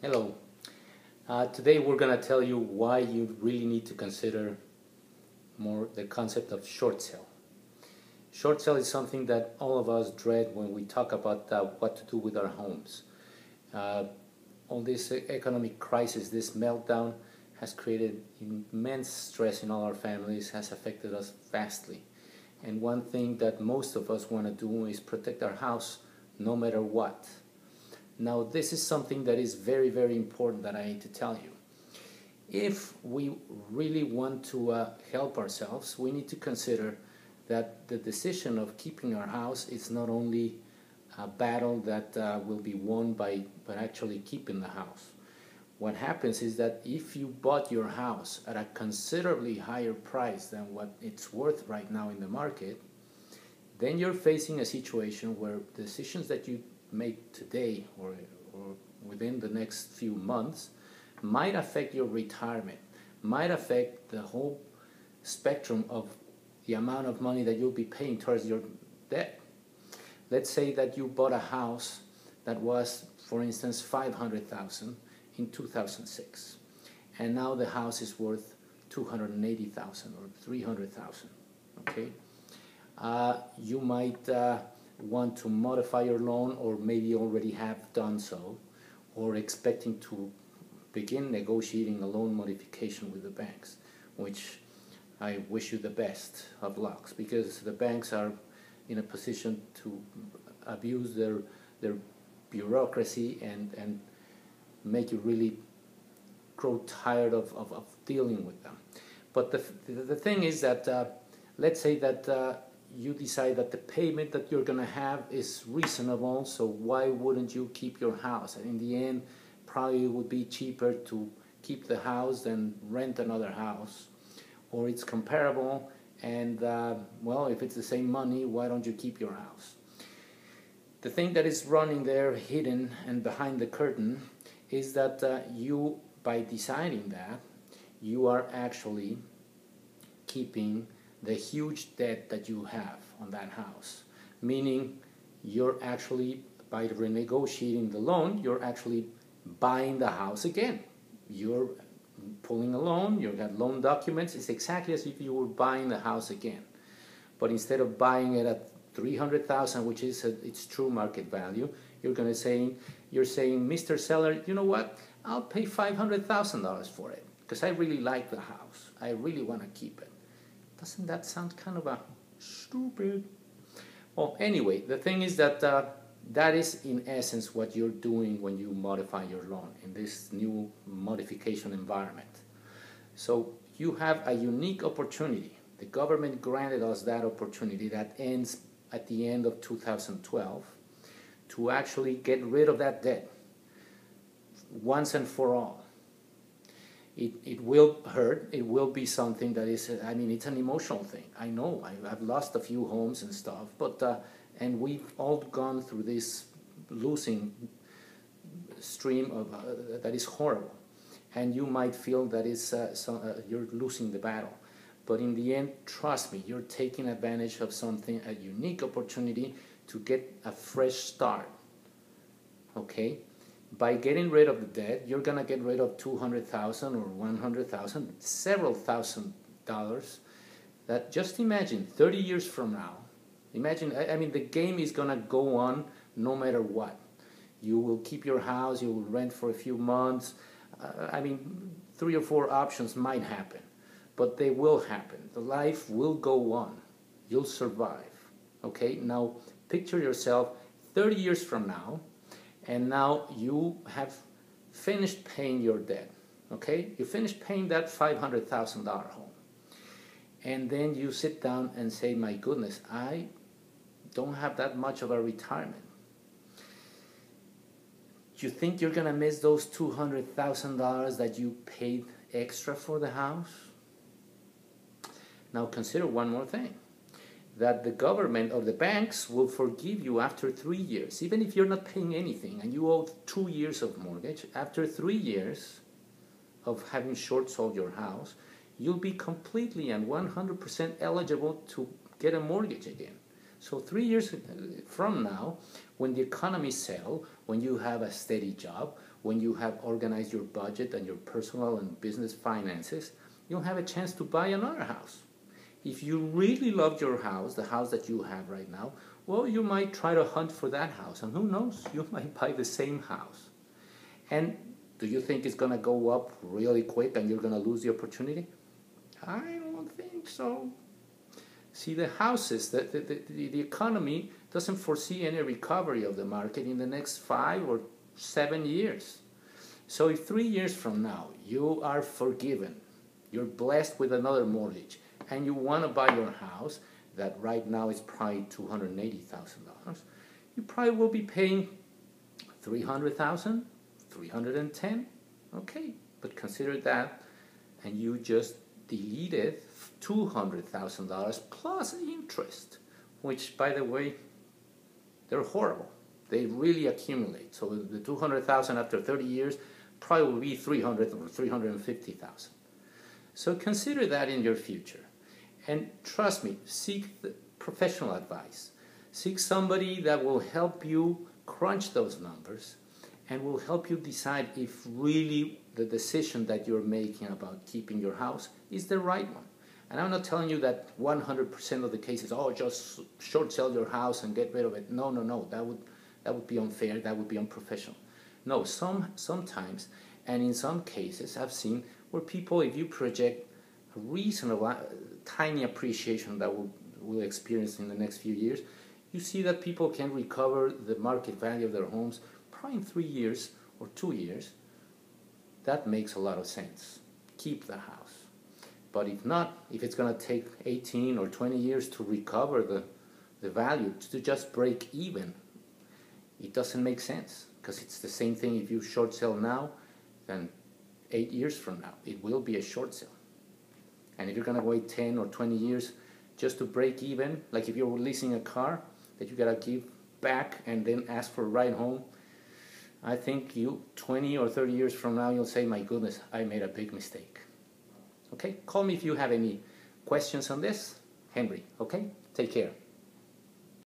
Hello. Today we're going to tell you why you really need to consider more the concept of short sale. Short sale is something that all of us dread when we talk about what to do with our homes. Uh, all this economic crisis, this meltdown has created immense stress in all our families, has affected us vastly. And one thing that most of us want to do is protect our house no matter what. Now, this is something that is very, very important that I need to tell you. If we really want to help ourselves, we need to consider that the decision of keeping our house is not only a battle that will be won by actually keeping the house. What happens is that if you bought your house at a considerably higher price than what it's worth right now in the market, then you're facing a situation where decisions that you make today or within the next few months might affect your retirement, might affect the whole spectrum of the amount of money that you'll be paying towards your debt. Let's say that you bought a house that was, for instance, $500,000 in 2006, and now the house is worth $280,000 or $300,000. Okay, you might want to modify your loan, or maybe already have done so, or expecting to begin negotiating a loan modification with the banks, which I wish you the best of lucks, because the banks are in a position to abuse their bureaucracy and make you really grow tired of dealing with them. But the thing is that let's say that you decide that the payment that you're going to have is reasonable, so why wouldn't you keep your house? And in the end, probably it would be cheaper to keep the house than rent another house, or it's comparable, and well, if it's the same money, why don't you keep your house? The thing that is running there hidden and behind the curtain is that you, by deciding that, you are actually keeping the huge debt that you have on that house. Meaning, you're actually, by renegotiating the loan, you're actually buying the house again. You're pulling a loan, you got loan documents, it's exactly as if you were buying the house again. But instead of buying it at $300,000, which is its true market value, you're saying, Mr. Seller, you know what? I'll pay $500,000 for it because I really like the house. I really want to keep it. Doesn't that sound kind of stupid? Well, anyway, the thing is that that is in essence what you're doing when you modify your loan in this new modification environment. So you have a unique opportunity. The government granted us that opportunity that ends at the end of 2012 to actually get rid of that debt once and for all. It will hurt. It will be something that is, I mean, it's an emotional thing. I know. I've lost a few homes and stuff, but and we've all gone through this losing stream of that is horrible. And you might feel that you're losing the battle. But in the end, trust me, you're taking advantage of something, a unique opportunity to get a fresh start. Okay? By getting rid of the debt, you're going to get rid of $200,000 or $100,000, several $1,000s. That, just imagine, 30 years from now, imagine, I mean, the game is going to go on no matter what. You will keep your house, you will rent for a few months. I mean, 3 or 4 options might happen, but they will happen. The life will go on. You'll survive. Okay? Now, picture yourself 30 years from now, and now you have finished paying your debt, okay? You finished paying that $500,000 home. And then you sit down and say, my goodness, I don't have that much of a retirement. You think you're going to miss those $200,000 that you paid extra for the house? Now consider one more thing. That the government or the banks will forgive you after 3 years. Even if you're not paying anything and you owe 2 years of mortgage, after 3 years of having short sold your house, you'll be completely and 100% eligible to get a mortgage again. So 3 years from now, When the economy settle, when you have a steady job, when you have organized your budget and your personal and business finances, you'll have a chance to buy another house. If you really loved your house, the house that you have right now, well, you might try to hunt for that house, and who knows, you might buy the same house. And do you think it's going to go up really quick and you're going to lose the opportunity? I don't think so. See, the houses, the economy doesn't foresee any recovery of the market in the next 5 or 7 years. So if 3 years from now you are forgiven, you're blessed with another mortgage, and you want to buy your house that right now is probably $280,000, you probably will be paying $300,000, $310,000. Okay, but consider that, and you just deleted $200,000 plus interest, which, by the way, they're horrible. They really accumulate. So the $200,000 after 30 years probably will be $300,000 or $350,000. So consider that in your future. And trust me, seek the professional advice. Seek somebody that will help you crunch those numbers and will help you decide if really the decision that you're making about keeping your house is the right one. And I'm not telling you that 100% of the cases, oh, just short sell your house and get rid of it. No, that would be unfair, that would be unprofessional. No, sometimes, and in some cases, I've seen where people, if you project a reasonable, tiny appreciation that we'll experience in the next few years, you see that people can recover the market value of their homes probably in 3 years or 2 years. That makes a lot of sense. Keep the house. But if not, if it's going to take 18 or 20 years to recover the value, to just break even, it doesn't make sense, because it's the same thing if you short sell now, then 8 years from now, it will be a short sale. And if you're going to wait 10 or 20 years just to break even, like if you're leasing a car that you got to give back and then ask for a ride home, I think you, 20 or 30 years from now, you'll say, my goodness, I made a big mistake. Okay, call me if you have any questions on this. Henry, okay? Take care.